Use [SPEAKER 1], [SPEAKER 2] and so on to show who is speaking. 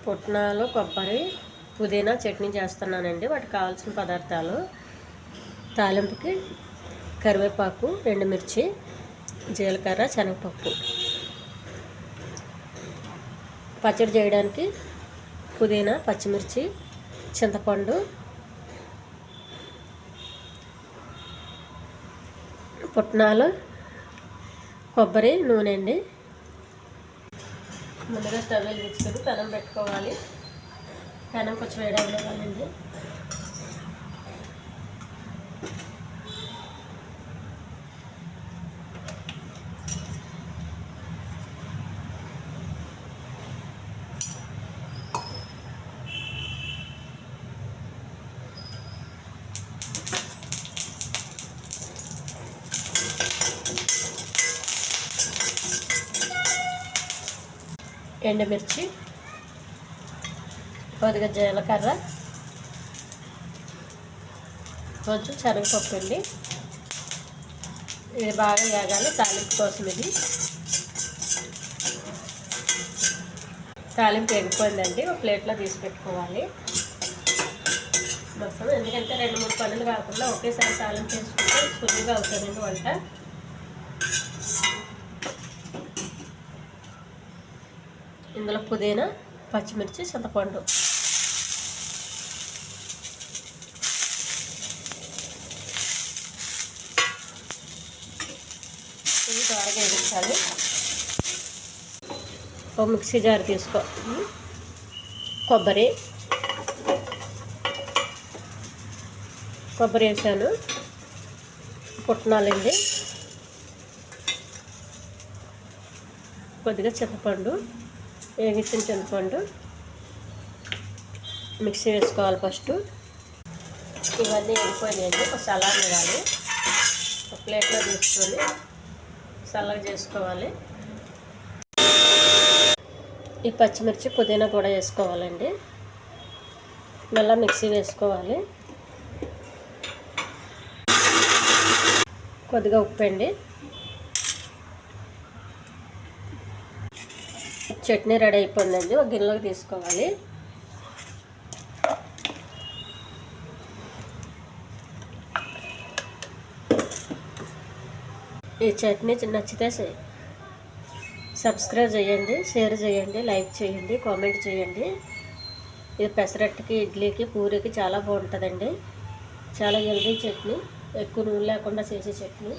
[SPEAKER 1] పుట్నాలు, కొబ్బరి, పుదీనా చట్నీ చేస్తున్నానండి. వాటికి కావాల్సిన పదార్థాలు: తాలింపుకి కరివేపాకు, ఎండుమిర్చి, జీలకర్ర, శనగపప్పు. పచ్చడి చేయడానికి పుదీనా, పచ్చిమిర్చి, చింతపండు, పుట్నాలు, కొబ్బరి, నూనె అండి. ముందుగా స్టవ్ వెలిగించుకొని పెనం పెట్టుకోవాలి. పెనం కొంచెం వేడవ్వాలండి. ఎండుమిర్చి, కొద్దిగా జీలకర్ర, కొంచెం శనగపప్పు అండి. ఇది బాగా వేగాలి. తాలింపు కోసం ఇది తాలింపు వేగిపోయిందండి. ఒక ప్లేట్లో తీసి పెట్టుకోవాలి మొత్తం. ఎందుకంటే 2-3 పనులు కాకుండా ఒకేసారి తాలింపు వేసుకుంటే సులువుగా అవుతుందండి వంట. ఇందులో పుదీనా, పచ్చిమిర్చి, చింతపండు. ఇది త్వరగా వేయించాలి. ఒక మిక్సీ జార్ తీసుకో. కొబ్బరి వేసాను. పుట్నాలండి, కొద్దిగా చింతపండు, వేగించిన చింతపండు మిక్సీ వేసుకోవాలి ఫస్ట్. ఇవన్నీ వేగిపోయినాయండి. ఒక సలాడ్ ఇవ్వాలి. ఒక ప్లేట్లో తీసుకొని సలాడ్ చేసుకోవాలి. ఈ పచ్చిమిర్చి, పుదీనా కూడా వేసుకోవాలండి. మళ్ళీ మిక్సీ వేసుకోవాలి. కొద్దిగా ఉప్పు అండి. చట్నీ రెడీ అయిపోయిందండి. ఒక గిన్నెలోకి తీసుకోవాలి. ఈ చట్నీ నచ్చితే సబ్స్క్రైబ్ చేయండి, షేర్ చేయండి, లైక్ చేయండి, కామెంట్ చేయండి. ఇది పెసరట్టుకి, ఇడ్లీకి, పూరికి చాలా బాగుంటుందండి. చాలా హెల్దీ చట్నీ, ఎక్కువ నూనె లేకుండా చేసే చట్నీ.